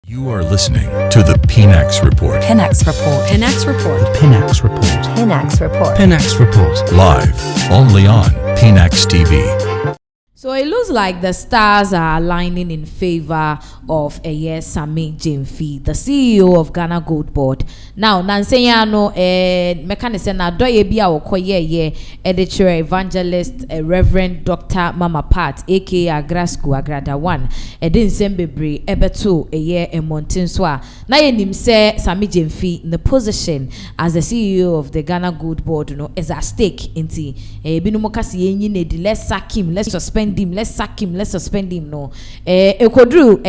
You are listening to the Pinax Report. Pinax Report. Pinax Report. The Pinax Report. Pinax Report. Pinax Report. Live only on pinaxtv. So it looks like the stars are aligning in favor of Sammy Gyamfi, the CEO of Ghana Gold Board. Now, Nanseyano, mechanism na doye bia okoye editor evangelist Reverend Dr. Mama Pat, aka Agrasco Agrada 1, edin sembebre ebeto emontinswa. Na yenim se Sammy Gyamfi in the position as the CEO of the Ghana Gold Board, is at stake inti binumokasi yenyi ne let's sack him, let's suspend him, let's sack him, let's suspend him. No, Ekodru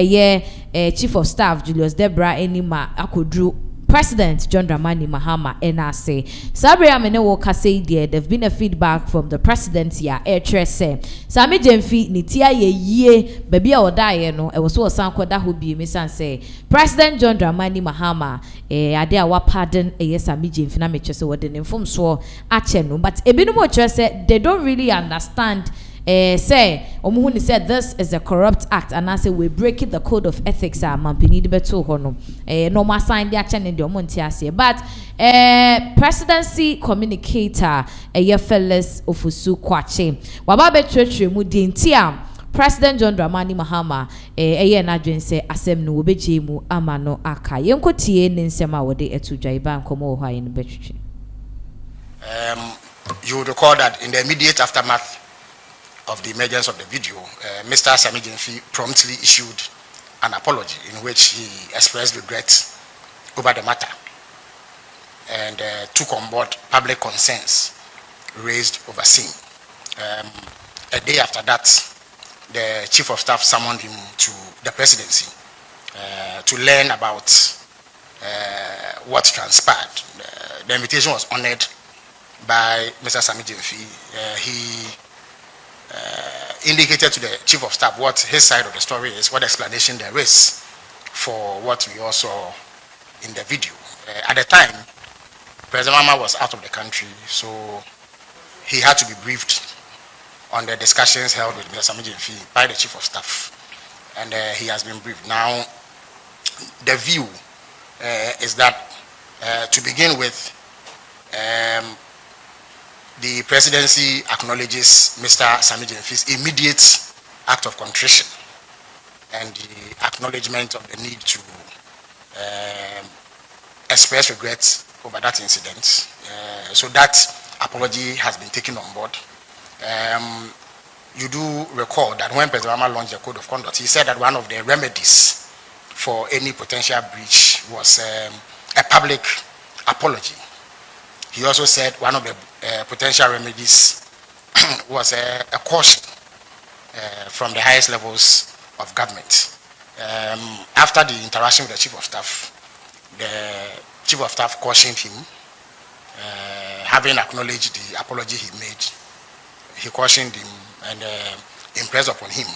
Chief of Staff Julius Debra Enima Akodru President John Dramani Mahama NRC. Sabri amene woka say there there've been a feedback from the presidency air say Sammy Gyamfi ni tia ye baby a odaye no e was so sanko da ho bi misan say President John Dramani Mahama ade a wa pardon Sammy Gyamfi na me chese wode ne mfom so ache no, but ebinu mo chese they don't really understand. Say Omuhuni said this is a corrupt act, and I say we breaking the code of ethics. Mampini de beto hono. No more sign the action in the Omontiasi. But presidency communicator Felix Ofusu Kwache. Wababe Church Mudin Tiam. President John Dramani Mahama nadwen say asem no obeje mu amano aka. Yenko tie ne nsema wode etuja iba nkomo ho ayi no betwetwe. You would recall that in the immediate aftermath of the emergence of the video, Mr. Sammy Gyamfi promptly issued an apology in which he expressed regret over the matter and took on board public concerns raised overseeing. A day after that, the Chief of Staff summoned him to the presidency to learn about what transpired. The invitation was honored by Mr. Sammy Gyamfi. He indicated to the Chief of Staff what his side of the story is, what explanation there is for what we all saw in the video. At the time, President Mahama was out of the country, so he had to be briefed on the discussions held with Mr. Sammy Gyamfi by the Chief of Staff, and he has been briefed. Now, the view is that to begin with, the presidency acknowledges Mr. Sammy Gyamfi's immediate act of contrition and the acknowledgement of the need to express regrets over that incident. So that apology has been taken on board. You do recall that when President Mahama launched the Code of Conduct, he said that one of the remedies for any potential breach was a public apology. He also said one of the potential remedies was a caution from the highest levels of government. After the interaction with the Chief of Staff, the Chief of Staff cautioned him, having acknowledged the apology he made. He cautioned him and impressed upon him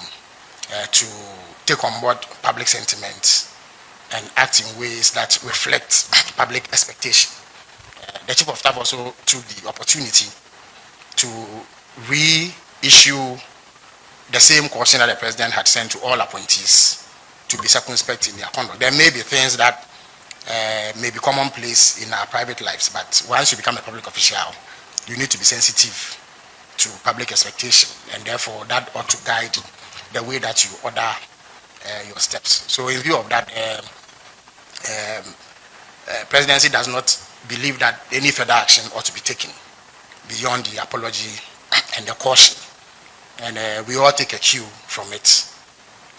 to take on board public sentiment and act in ways that reflect public expectation. The Chief of Staff also took the opportunity to reissue the same caution that the President had sent to all appointees to be circumspect in their conduct. There may be things that may be commonplace in our private lives, but once you become a public official, you need to be sensitive to public expectation, and therefore that ought to guide the way that you order your steps. So in view of that, Presidency does not believe that any further action ought to be taken beyond the apology and the caution. And we all take a cue from it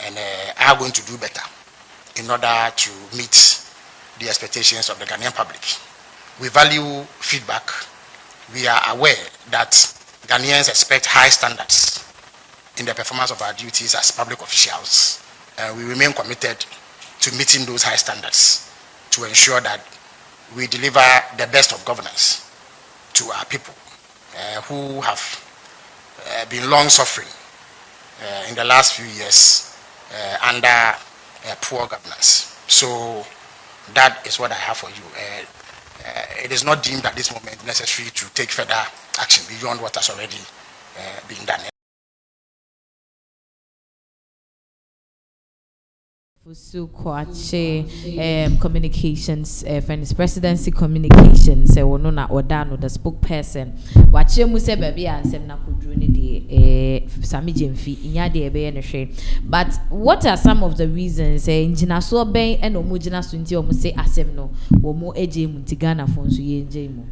and are going to do better in order to meet the expectations of the Ghanaian public. We value feedback. We are aware that Ghanaians expect high standards in the performance of our duties as public officials. We remain committed to meeting those high standards to ensure that we deliver the best of governance to our people who have been long suffering in the last few years under poor governance. So that is what I have for you. It is not deemed at this moment necessary to take further action beyond what has already been done. Fusu Kwache communications friends presidency communications wono na odano the spokesperson wache mu se baby ansem na kodru ne de Sammy Gyamfi inya de ebe ne hwe. But what are some of the reasons njina so ben e no mu jina so nti o mu say asem no wo mu eje mu ntigana fo nso ye nje mu.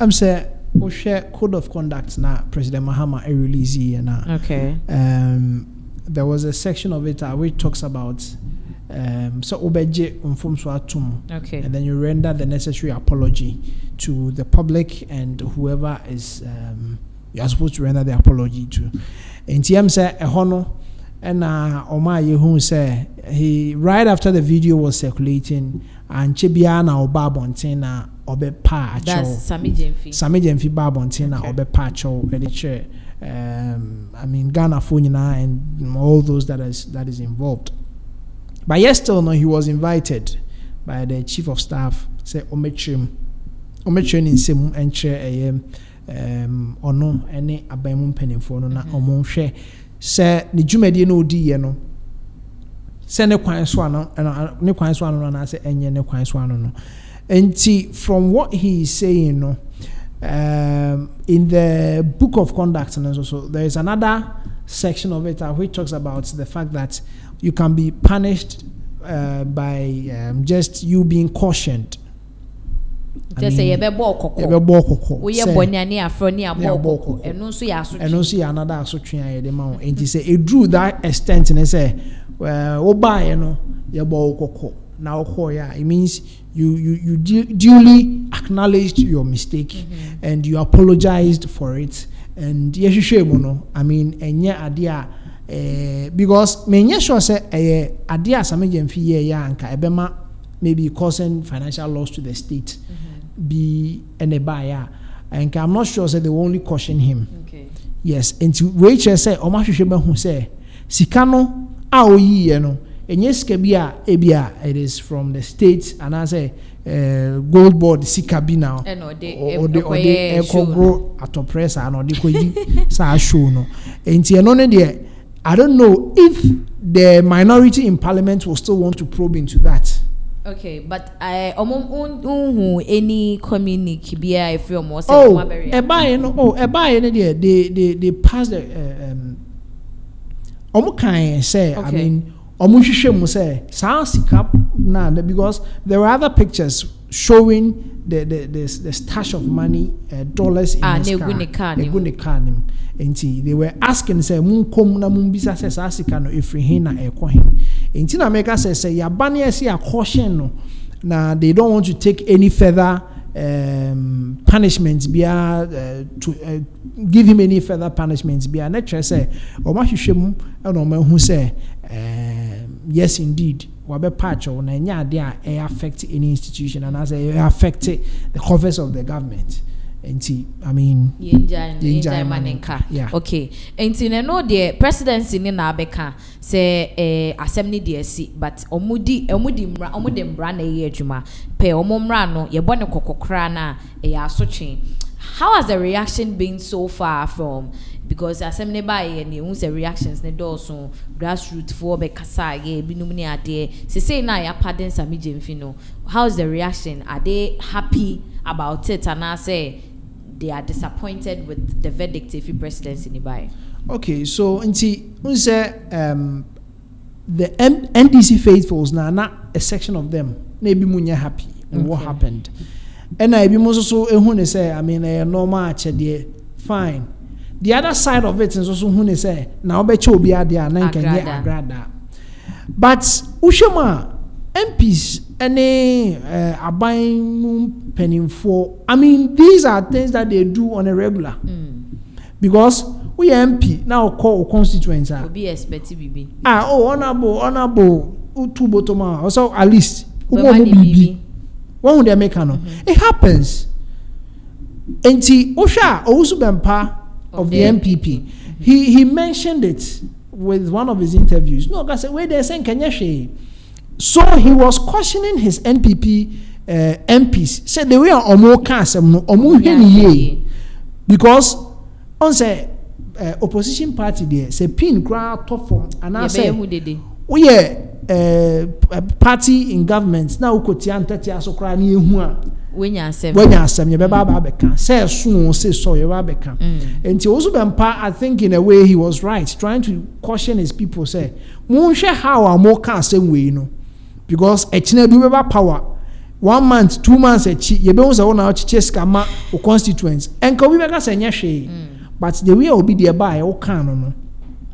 I'm say we share code of conduct na President Mahama release here na. Okay. There was a section of it which talks about so obeje umfumso atum. Okay. And then you render the necessary apology to the public and whoever is you are supposed to render the apology to. In TM say ehono and Oma Yehu say he right after the video was circulating and Chibiana or Babontina obe pa. That's Sammy Gyamfi. Sammy Gyamfi Babontina obe pacho ediche. I mean Ghana Funina and all those that is involved. But yes, still no, he was invited by the chief of staff. Say Omechim in Sim and chair or no any abemum penning for no na omon share. Say the Jumedi no di no. Say ne kwan swano and ne kwan swano na say enye ne kwan swano no. And see from what he is saying no. In the book of conduct and also there is another section of it which talks about the fact that you can be punished by just you being cautioned. Just say ebe bo kokko. We ye bonyane afro ni abo kokko. Eno so ya asotwe. Eno so ya another asotwe ya de ma. And he say it drew that extent and say wo ba ye no ye bo kokko. Now it means you duly acknowledged your mistake and you apologized for it and yes I mean enye adia because menye sure say adia Sammy Gyamfi ya anka ebema maybe causing financial loss to the state be ene buyer and I'm not sure say they will only caution him. Okay. Yes, and to Rachel say o ma hwehwe be hu say sika no a oyi no Enyes kebia ebia it is from the states and I say gold board sikabi now or the ekogro atopress and or the koji sa show no enti eno ne de I don't know if the minority in parliament will still want to probe into that. Okay, but I any communique bia if you more say they passed the say I mean because there were other pictures showing the stash of money, dollars in his car. They were asking say munkom na mumbisa say sasika no efrihin na ekohin. Enti na make say yabani esi a caution no na they don't want to take any further punishments to give him any further punishments be na try say o ma hwehwem e no ma hu say yes indeed wabe patch or na nya ade a affect any institution and as a affect the coffers of the government. I mean yeah. Okay. And no the presidency ni na abeka say assembly DSC but omudi mbra na ye adwuma pe omomra no ye bone kokokra na e asotwe. How has the reaction been so far from because assembly by and you say reactions ne also grassroots for be kasa ye binum ni ade say na ya pardon Sammy Gyamfi no. How's the reaction? Are they happy about it and I say they are disappointed with the verdict if you presidency ni by? Okay, so unti say the NDC faithfuls na a section of them maybe munya happy with what happened. And I be so ehun say I mean normal achede fine. The other side of it is also hun say na obeche obi ade na nkenye agrada. But ushema MPs any aban penninfo I mean these are things that they do on a regular. Because we MP now call constituents are be expect bibi. Honorable two bottom also at least bibi. When they make it happens. Enti Osha Owusubempa of the MPP. He mentioned it with one of his interviews. No, guys, where they saying Kenya. So he was cautioning his NPP MPs. Said the way omo kasem no omo hweniye because on say opposition party there say pin cry top form and I say oh yeah party in government na ukotia ntete aso kra na ehu a wenya asem ye beba ba beka say so say so ye ba beka enti also bempa I think in a way he was right trying to caution his people say mo hwe how am ka asem we no because echina bi beba power 1 month 2 months echi ye be hu say wona ochiche skama o constituents enka we beka say nya hwe but the way obi de ba e wo kan no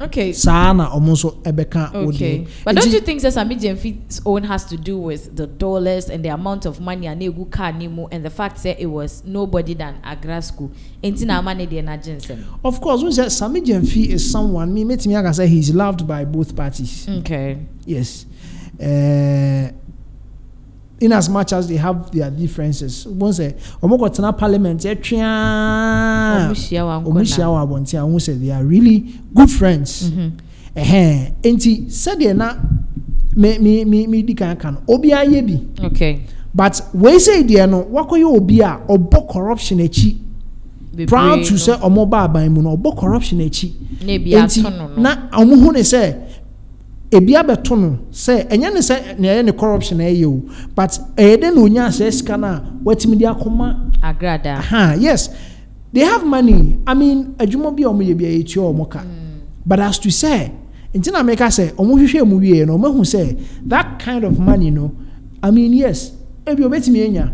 okay sana omonso ebeka okay but don't you think that Sammy Gyamfi's own has to do with the dollars and the amount of money and egu car nimu and the fact that it was nobody than Agra school entina money dey na jinsem of course when say Sammy Gyamfi is someone me metimi aka say he's loved by both parties okay yes in as much as they have their differences once omokotena parliament etwa omushia wa bontia who say they are really good friends enti said they na me di kan obi aye bi okay but we say they no wakoye obi a obo corruption echi proud to say omoba aban mu no obo corruption echi enti na omuhu ne say ebia beto no say enya ne say ne corruption eyo but den onya say ska na watimi dia akoma agrada yes they have money I mean adwuma bia omo ye bia echi omo ka but as to say intina make say omo hwehwe mu wie no omo hu say that kind of money no I mean yes ebi obetimi enya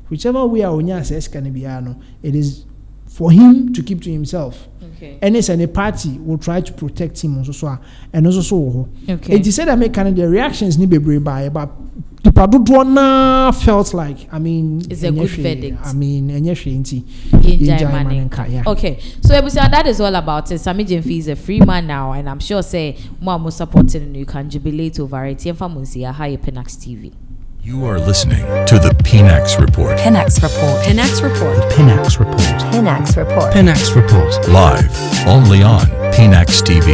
whichever way onya say ska ne bia no it is for him to keep to himself. Okay. And it's any party will try to protect him also and also so. Okay. It is said that make kind of the reactions ni be by but the Padudwana felt like I mean it's a good verdict. I mean inti okay. So Ebusia, that is all about it. Sammy Gyamfi is a free man now and I'm sure say more supporting and you can jubilate over it. Yemfa hi pinaxtv. You are listening to the Pinax Report. Pinax Report. Pinax Report. Pinax Report. Pinax Report. Pinax Report. Live only on Pinax TV.